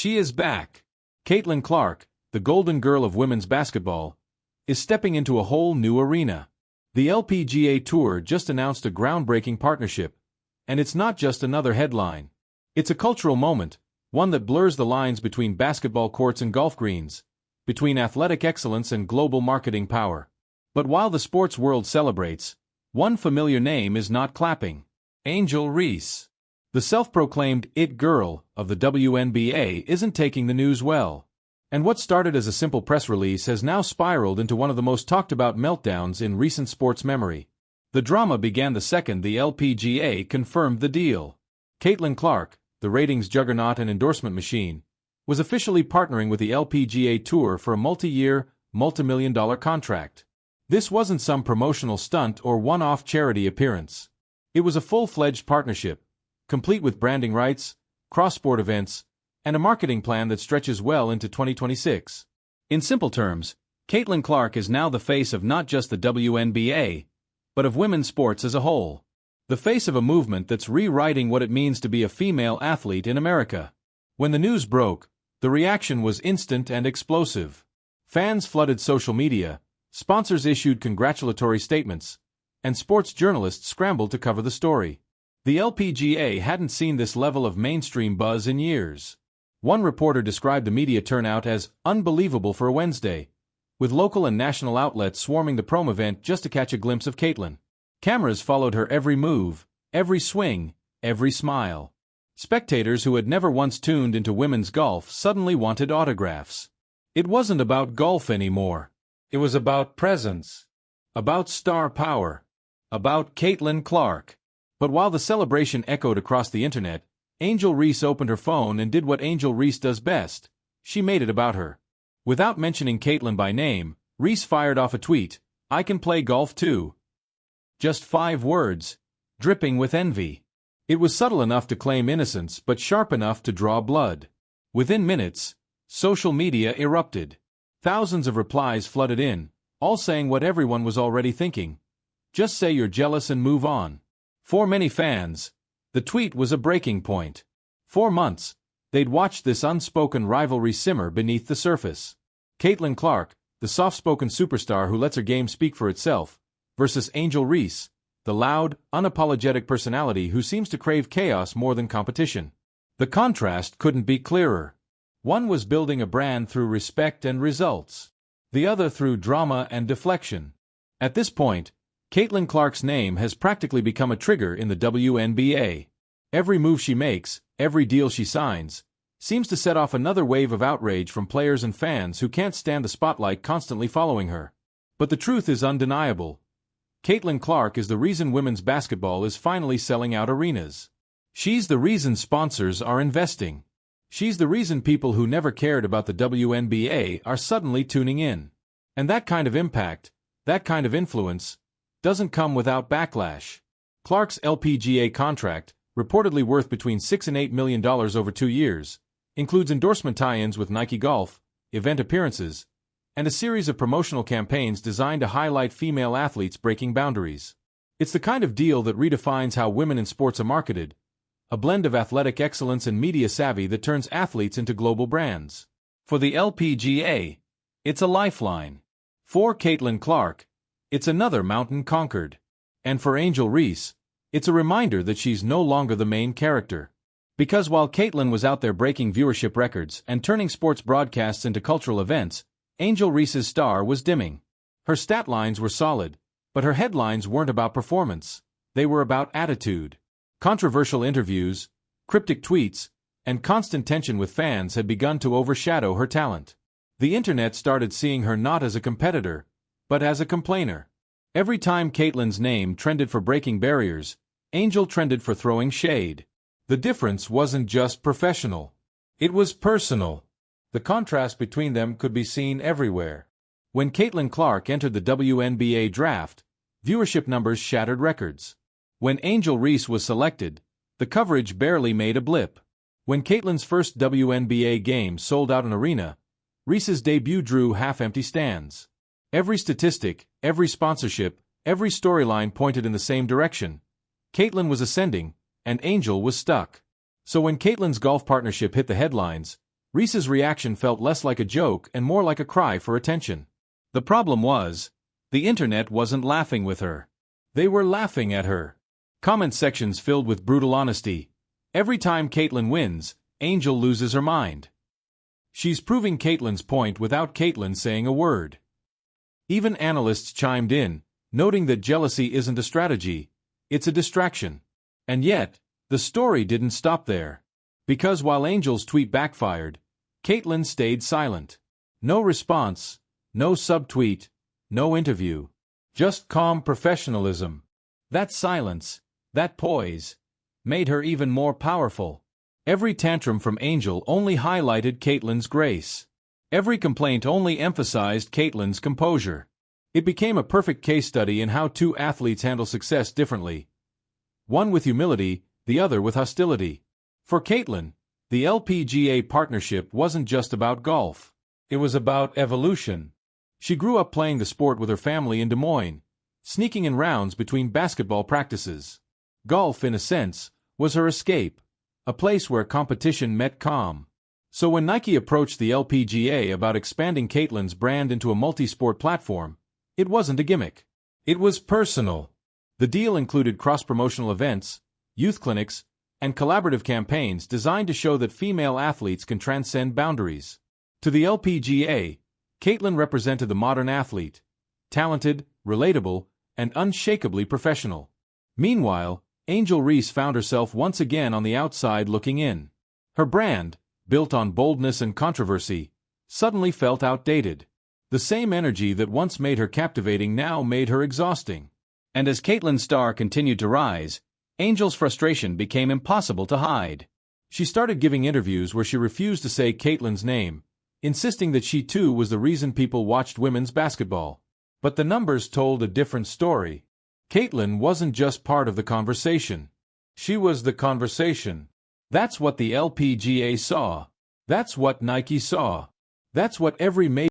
She is back. Caitlin Clark, the golden girl of women's basketball, is stepping into a whole new arena. The LPGA Tour just announced a groundbreaking partnership, and it's not just another headline. It's a cultural moment, one that blurs the lines between basketball courts and golf greens, between athletic excellence and global marketing power. But while the sports world celebrates, one familiar name is not clapping. Angel Reese. The self-proclaimed "it girl" of the WNBA isn't taking the news well. And what started as a simple press release has now spiraled into one of the most talked-about meltdowns in recent sports memory. The drama began the second the LPGA confirmed the deal. Caitlin Clark, the ratings juggernaut and endorsement machine, was officially partnering with the LPGA Tour for a multi-year, multi-million-dollar contract. This wasn't some promotional stunt or one-off charity appearance. It was a full-fledged partnership, complete with branding rights, cross-sport events, and a marketing plan that stretches well into 2026. In simple terms, Caitlin Clark is now the face of not just the WNBA, but of women's sports as a whole. The face of a movement that's rewriting what it means to be a female athlete in America. When the news broke, the reaction was instant and explosive. Fans flooded social media, sponsors issued congratulatory statements, and sports journalists scrambled to cover the story. The LPGA hadn't seen this level of mainstream buzz in years. One reporter described the media turnout as unbelievable for a Wednesday, with local and national outlets swarming the prom event just to catch a glimpse of Caitlin. Cameras followed her every move, every swing, every smile. Spectators who had never once tuned into women's golf suddenly wanted autographs. It wasn't about golf anymore. It was about presence, about star power, about Caitlin Clark. But while the celebration echoed across the internet, Angel Reese opened her phone and did what Angel Reese does best. She made it about her. Without mentioning Caitlin by name, Reese fired off a tweet, "I can play golf too." Just 5 words, dripping with envy. It was subtle enough to claim innocence but sharp enough to draw blood. Within minutes, social media erupted. Thousands of replies flooded in, all saying what everyone was already thinking. Just say you're jealous and move on. For many fans, the tweet was a breaking point. For months, they'd watched this unspoken rivalry simmer beneath the surface. Caitlin Clark, the soft-spoken superstar who lets her game speak for itself, versus Angel Reese, the loud, unapologetic personality who seems to crave chaos more than competition. The contrast couldn't be clearer. One was building a brand through respect and results. The other through drama and deflection. At this point, Caitlin Clark's name has practically become a trigger in the WNBA. Every move she makes, every deal she signs, seems to set off another wave of outrage from players and fans who can't stand the spotlight constantly following her. But the truth is undeniable. Caitlin Clark is the reason women's basketball is finally selling out arenas. She's the reason sponsors are investing. She's the reason people who never cared about the WNBA are suddenly tuning in. And that kind of impact, that kind of influence, doesn't come without backlash. Clark's LPGA contract, reportedly worth between $6 and $8 million over 2 years, includes endorsement tie-ins with Nike Golf, event appearances, and a series of promotional campaigns designed to highlight female athletes breaking boundaries. It's the kind of deal that redefines how women in sports are marketed, a blend of athletic excellence and media savvy that turns athletes into global brands. For the LPGA, it's a lifeline. For Caitlin Clark, it's another mountain conquered. And for Angel Reese, it's a reminder that she's no longer the main character. Because while Caitlin was out there breaking viewership records and turning sports broadcasts into cultural events, Angel Reese's star was dimming. Her stat lines were solid, but her headlines weren't about performance. They were about attitude. Controversial interviews, cryptic tweets, and constant tension with fans had begun to overshadow her talent. The internet started seeing her not as a competitor, but as a complainer. Every time Caitlin's name trended for breaking barriers, Angel trended for throwing shade. The difference wasn't just professional. It was personal. The contrast between them could be seen everywhere. When Caitlin Clark entered the WNBA draft, viewership numbers shattered records. When Angel Reese was selected, the coverage barely made a blip. When Caitlin's first WNBA game sold out an arena, Reese's debut drew half-empty stands. Every statistic, every sponsorship, every storyline pointed in the same direction. Caitlin was ascending, and Angel was stuck. So when Caitlin's golf partnership hit the headlines, Reese's reaction felt less like a joke and more like a cry for attention. The problem was, the internet wasn't laughing with her. They were laughing at her. Comment sections filled with brutal honesty. Every time Caitlyn wins, Angel loses her mind. She's proving Caitlyn's point without Caitlyn saying a word. Even analysts chimed in, noting that jealousy isn't a strategy, it's a distraction. And yet, the story didn't stop there. Because while Angel's tweet backfired, Caitlyn stayed silent. No response, no subtweet, no interview. Just calm professionalism. That silence, that poise, made her even more powerful. Every tantrum from Angel only highlighted Caitlyn's grace. Every complaint only emphasized Caitlyn's composure. It became a perfect case study in how two athletes handle success differently. One with humility, the other with hostility. For Caitlyn, the LPGA partnership wasn't just about golf. It was about evolution. She grew up playing the sport with her family in Des Moines, sneaking in rounds between basketball practices. Golf, in a sense, was her escape, a place where competition met calm. So when Nike approached the LPGA about expanding Caitlyn's brand into a multi-sport platform, it wasn't a gimmick. It was personal. The deal included cross-promotional events, youth clinics, and collaborative campaigns designed to show that female athletes can transcend boundaries. To the LPGA, Caitlyn represented the modern athlete, talented, relatable, and unshakably professional. Meanwhile, Angel Reese found herself once again on the outside looking in. Her brand, built on boldness and controversy, suddenly felt outdated. The same energy that once made her captivating now made her exhausting. And as Caitlyn's star continued to rise, Angel's frustration became impossible to hide. She started giving interviews where she refused to say Caitlyn's name, insisting that she too was the reason people watched women's basketball. But the numbers told a different story. Caitlyn wasn't just part of the conversation. She was the conversation. That's what the LPGA saw. That's what Nike saw. That's what every major